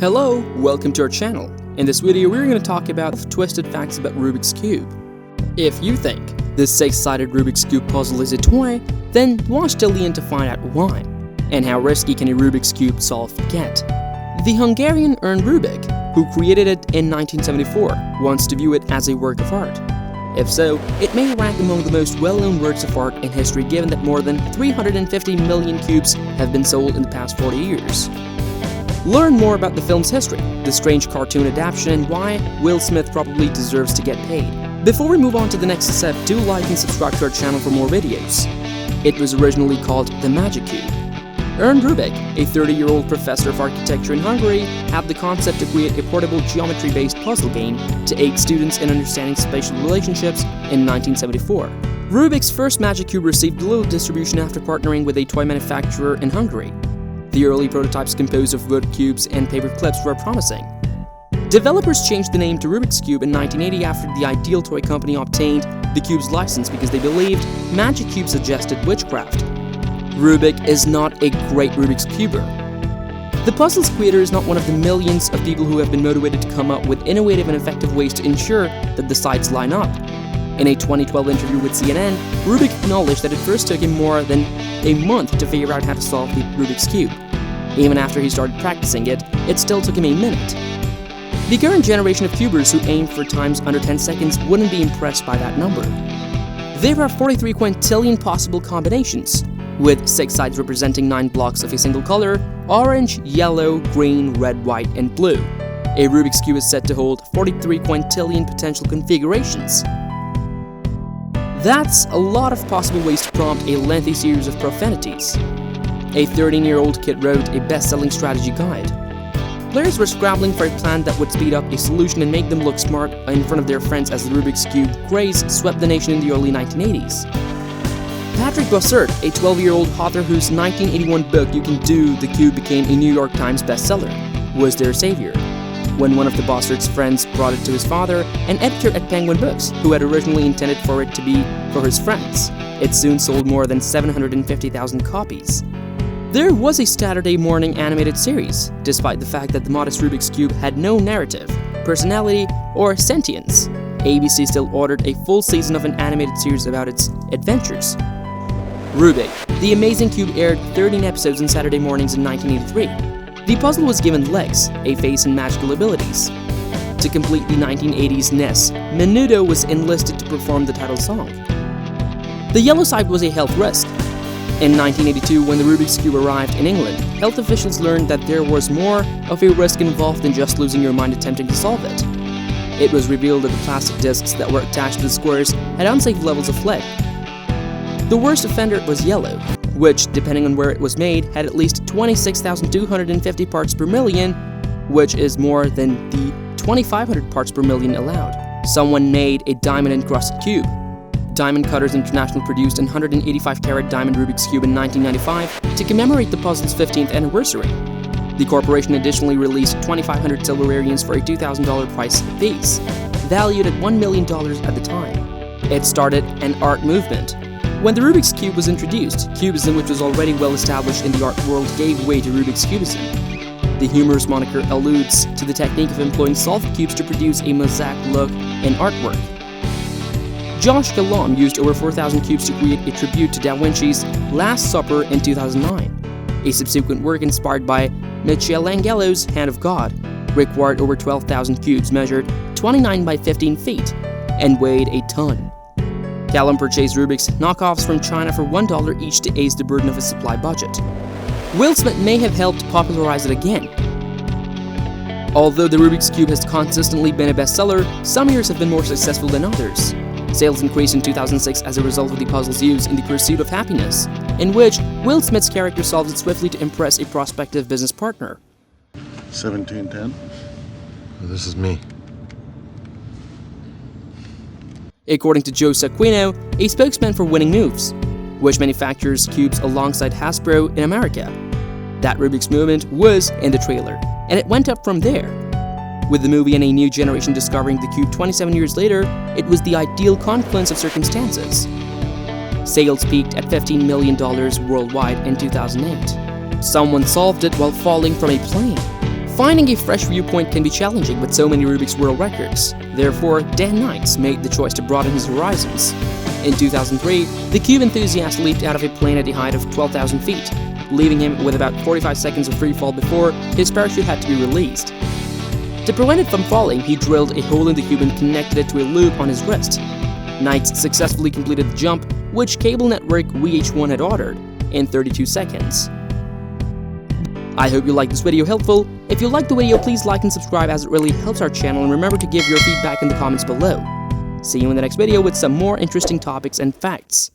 Hello, welcome to our channel. In this video we're going to talk about twisted facts about Rubik's Cube. If you think this 6-sided Rubik's Cube puzzle is a toy, then watch till the end to find out why. And how risky can a Rubik's Cube solve get? The Hungarian Ernst Rubik, who created it in 1974, wants to view it as a work of art. If so, it may rank among the most well-known works of art in history given that more than 350 million cubes have been sold in the past 40 years. Learn more about the film's history, the strange cartoon adaptation, and why Will Smith probably deserves to get paid. Before we move on to the next step, do like and subscribe to our channel for more videos. It was originally called the Magic Cube. Ernst Rubik, a 30-year-old professor of architecture in Hungary, had the concept to create a portable geometry-based puzzle game to aid students in understanding spatial relationships in 1974. Rubik's first Magic Cube received little distribution after partnering with a toy manufacturer in Hungary. The early prototypes composed of wood cubes and paper clips were promising. Developers changed the name to Rubik's Cube in 1980 after the Ideal Toy Company obtained the cube's license because they believed Magic Cube suggested witchcraft. Rubik is not a great Rubik's Cuber. The puzzle's creator is not one of the millions of people who have been motivated to come up with innovative and effective ways to ensure that the sides line up. In a 2012 interview with CNN, Rubik acknowledged that it first took him more than a month to figure out how to solve the Rubik's Cube. Even after he started practicing it, it still took him a minute. The current generation of cubers who aim for times under 10 seconds wouldn't be impressed by that number. There are 43 quintillion possible combinations, with 6 sides representing 9 blocks of a single color: orange, yellow, green, red, white, and blue. A Rubik's Cube is said to hold 43 quintillion potential configurations. That's a lot of possible ways to prompt a lengthy series of profanities. A 13-year-old kid wrote a best-selling strategy guide. Players were scrabbling for a plan that would speed up a solution and make them look smart in front of their friends as the Rubik's Cube craze swept the nation in the early 1980s. Patrick Bossert, a 12-year-old author whose 1981 book You Can Do the Cube became a New York Times bestseller, was their savior. When one of the Bossert's friends brought it to his father, an editor at Penguin Books, who had originally intended for it to be for his friends, it soon sold more than 750,000 copies. There was a Saturday morning animated series, despite the fact that the modest Rubik's Cube had no narrative, personality, or sentience. ABC still ordered a full season of an animated series about its adventures. Rubik, the Amazing Cube aired 13 episodes on Saturday mornings in 1983. The puzzle was given legs, a face, and magical abilities. To complete the 1980s NES, Menudo was enlisted to perform the title song. The yellow side was a health risk. In 1982, when the Rubik's Cube arrived in England, health officials learned that there was more of a risk involved than just losing your mind attempting to solve it. It was revealed that the plastic discs that were attached to the squares had unsafe levels of lead. The worst offender was yellow, which, depending on where it was made, had at least 26,250 parts per million, which is more than the 2,500 parts per million allowed. Someone made a diamond-encrusted cube. Diamond Cutters International produced an 185-carat diamond Rubik's Cube in 1995 to commemorate the puzzle's 15th anniversary. The corporation additionally released 2,500 silver variants for a $2,000 price apiece, valued at $1 million at the time. It started an art movement. When the Rubik's Cube was introduced, Cubism, which was already well established in the art world, gave way to Rubik's Cubism. The humorous moniker alludes to the technique of employing solved cubes to produce a mosaic look in artwork. Josh Galon used over 4,000 cubes to create a tribute to Da Vinci's Last Supper in 2009. A subsequent work inspired by Michelangelo's Hand of God required over 12,000 cubes measured 29 by 15 feet and weighed a ton. Callum purchased Rubik's knockoffs from China for $1 each to ease the burden of his supply budget. Will Smith may have helped popularize it again. Although the Rubik's Cube has consistently been a bestseller, some years have been more successful than others. Sales increased in 2006 as a result of the puzzle's use in The Pursuit of Happiness, in which Will Smith's character solves it swiftly to impress a prospective business partner. 1710. This is me. According to Joe Saquino, a spokesman for Winning Moves, which manufactures cubes alongside Hasbro in America. That Rubik's movement was in the trailer, and it went up from there. With the movie and a new generation discovering the cube 27 years later, it was the ideal confluence of circumstances. Sales peaked at $15 million worldwide in 2008. Someone solved it while falling from a plane. Finding a fresh viewpoint can be challenging with so many Rubik's world records. Therefore, Dan Knights made the choice to broaden his horizons. In 2003, the cube enthusiast leaped out of a plane at a height of 12,000 feet, leaving him with about 45 seconds of freefall before his parachute had to be released. To prevent it from falling, he drilled a hole in the cube and connected it to a loop on his wrist. Knights successfully completed the jump, which cable network H1 had ordered, in 32 seconds. I hope you liked this video helpful. If you liked the video, please like and subscribe as it really helps our channel, and remember to give your feedback in the comments below. See you in the next video with some more interesting topics and facts.